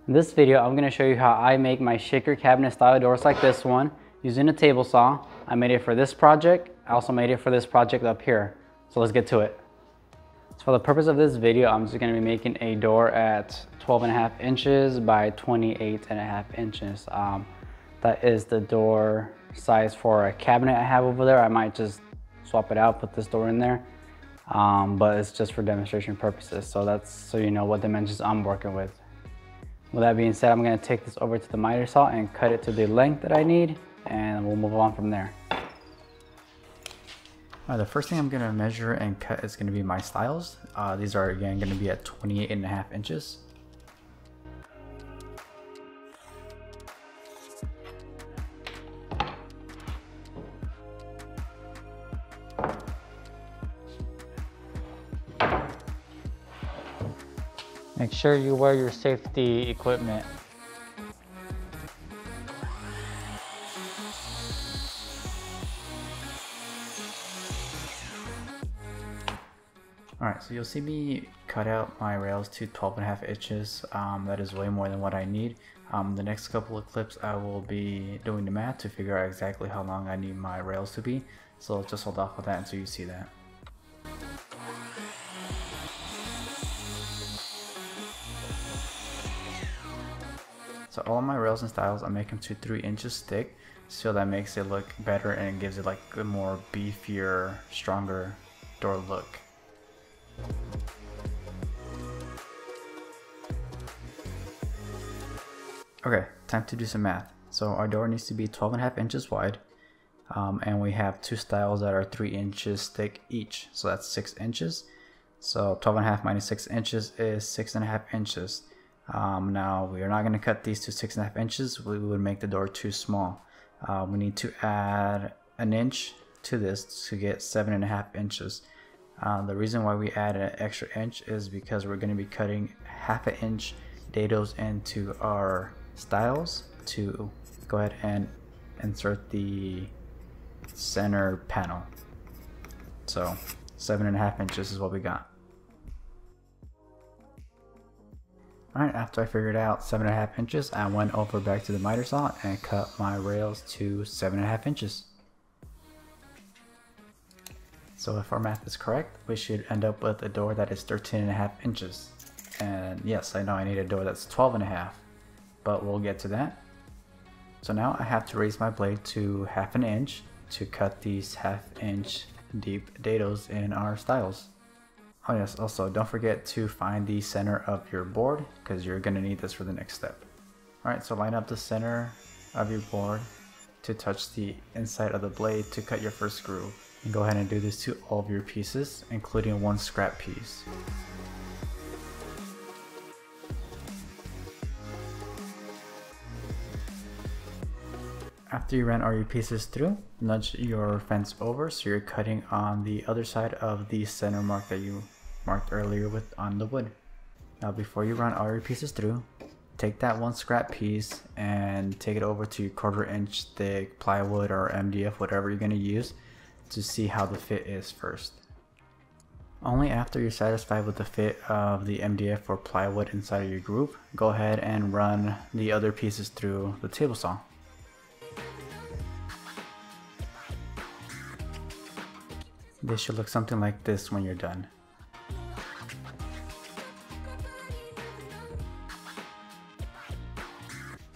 In this video, I'm going to show you how I make my shaker cabinet style doors like this one using a table saw. I made it for this project. I also made it for this project up here. So let's get to it. So for the purpose of this video, I'm just going to be making a door at 12.5 inches by 28.5 inches. That is the door size for a cabinet I have over there. I might just swap it out, put this door in there. But it's just for demonstration purposes. So that's so you know what dimensions I'm working with. With that being said, I'm going to take this over to the miter saw and cut it to the length that I need, and we'll move on from there. The first thing I'm going to measure and cut is going to be my stiles. These are again going to be at 28.5 inches. Make sure you wear your safety equipment. Alright, so you'll see me cut out my rails to 12.5 inches. That is way more than what I need. The next couple of clips I will be doing the math to figure out exactly how long I need my rails to be. So just hold off with that until you see that. So all of my rails and stiles, I make them to 3 inches thick, so that makes it look better and it gives it like a more beefier, stronger door look. Okay, time to do some math. So our door needs to be 12.5 inches wide, and we have two stiles that are 3 inches thick each, so that's 6 inches. So 12.5 minus 6 inches is 6.5 inches. Now we are not going to cut these to 6.5 inches. We would make the door too small. We need to add an inch to this to get 7.5 inches. The reason why we add an extra inch is because we're going to be cutting 1/2 inch dados into our stiles to go ahead and insert the center panel. So 7.5 inches is what we got. Alright, after I figured out 7.5 inches, I went over back to the miter saw and cut my rails to 7.5 inches. So if our math is correct, we should end up with a door that is 13.5 inches. And yes, I know I need a door that's 12.5, but we'll get to that. So now I have to raise my blade to 1/2 inch to cut these 1/2 inch deep dados in our stiles. Oh yes, also don't forget to find the center of your board because you're going to need this for the next step. Alright, so line up the center of your board to touch the inside of the blade to cut your first groove. And go ahead and do this to all of your pieces, including one scrap piece. After you ran all your pieces through, nudge your fence over so you're cutting on the other side of the center mark that you marked earlier with on the wood. Now before you run all your pieces through, take that one scrap piece and take it over to your 1/4 inch thick plywood or MDF, whatever you're going to use, to see how the fit is first. Only after you're satisfied with the fit of the MDF or plywood inside of your groove, go ahead and run the other pieces through the table saw. This should look something like this when you're done.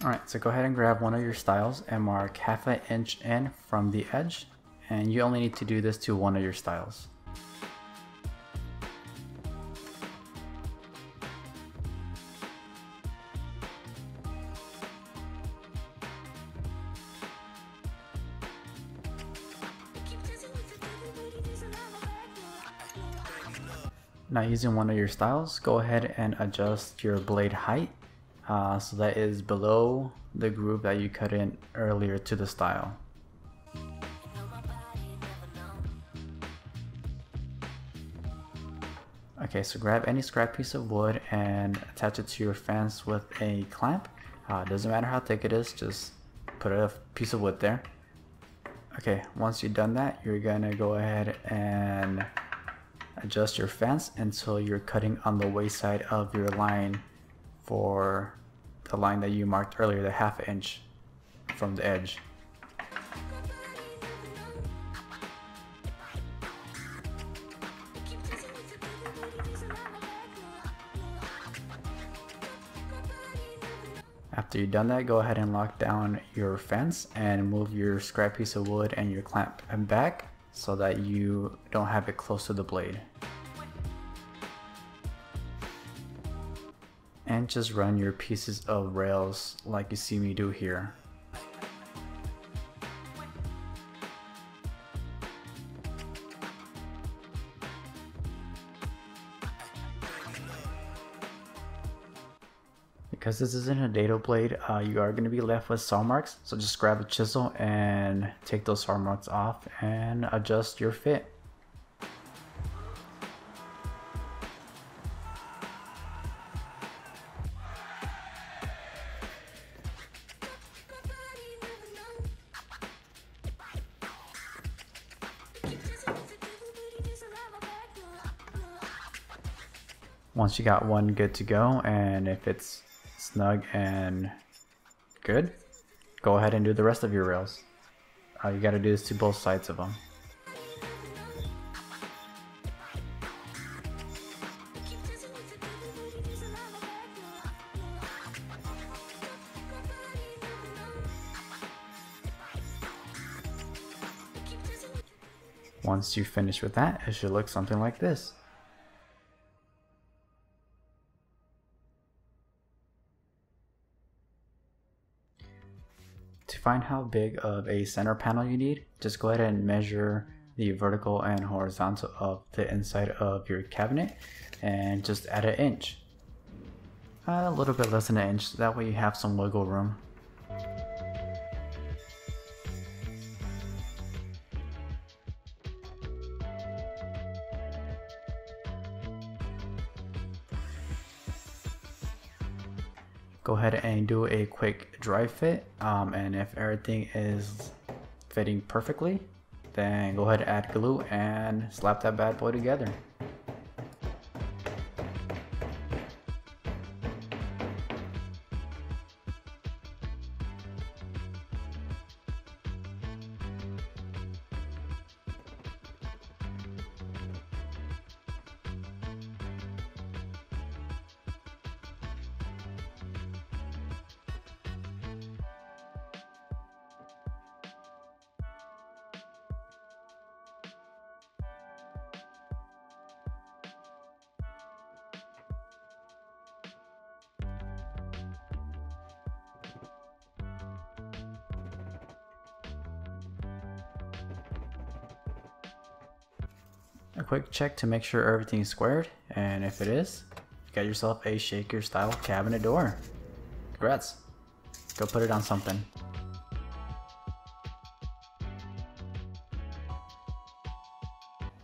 Alright, so go ahead and grab one of your stiles and mark 1/2 inch in from the edge, and you only need to do this to one of your stiles. Now using one of your stiles, go ahead and adjust your blade height so that is below the groove that you cut in earlier to the stile. Okay, so grab any scrap piece of wood and attach it to your fence with a clamp. Doesn't matter how thick it is, just put a piece of wood there. Okay, once you've done that, you're gonna go ahead and adjust your fence until you're cutting on the waist side of your line for the line that you marked earlier, the 1/2 inch from the edge. After you've done that, go ahead and lock down your fence and move your scrap piece of wood and your clamp back so that you don't have it close to the blade. And just run your pieces of rails like you see me do here. Because this isn't a dado blade, you are going to be left with saw marks, so just grab a chisel and take those saw marks off and adjust your fit. Once you got one good to go, and if it's snug and good, go ahead and do the rest of your rails. All you gotta do is to both sides of them. Once you finish with that, it should look something like this. To find how big of a center panel you need, just go ahead and measure the vertical and horizontal of the inside of your cabinet and just add 1 inch. A little bit less than 1 inch, that way you have some wiggle room. Go ahead and do a quick dry fit, and if everything is fitting perfectly, then go ahead and add glue and slap that bad boy together. A quick check to make sure everything's squared, and if it is, you got yourself a shaker style cabinet door. Congrats. Go put it on something.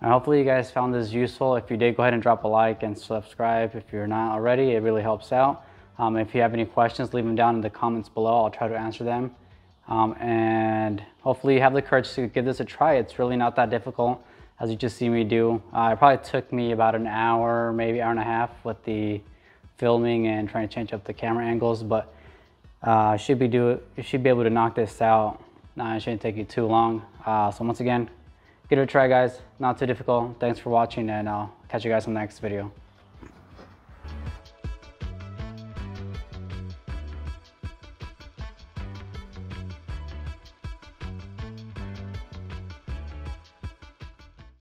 Hopefully you guys found this useful. If you did, go ahead and drop a like and subscribe if you're not already. It really helps out. If you have any questions, leave them down in the comments below. I'll try to answer them. And hopefully you have the courage to give this a try. It's really not that difficult, as you just see me do. It probably took me about an hour, maybe hour and a half with the filming and trying to change up the camera angles, but you should be able to knock this out. It shouldn't take you too long. So once again, give it a try, guys. Not too difficult. Thanks for watching, and I'll catch you guys in the next video.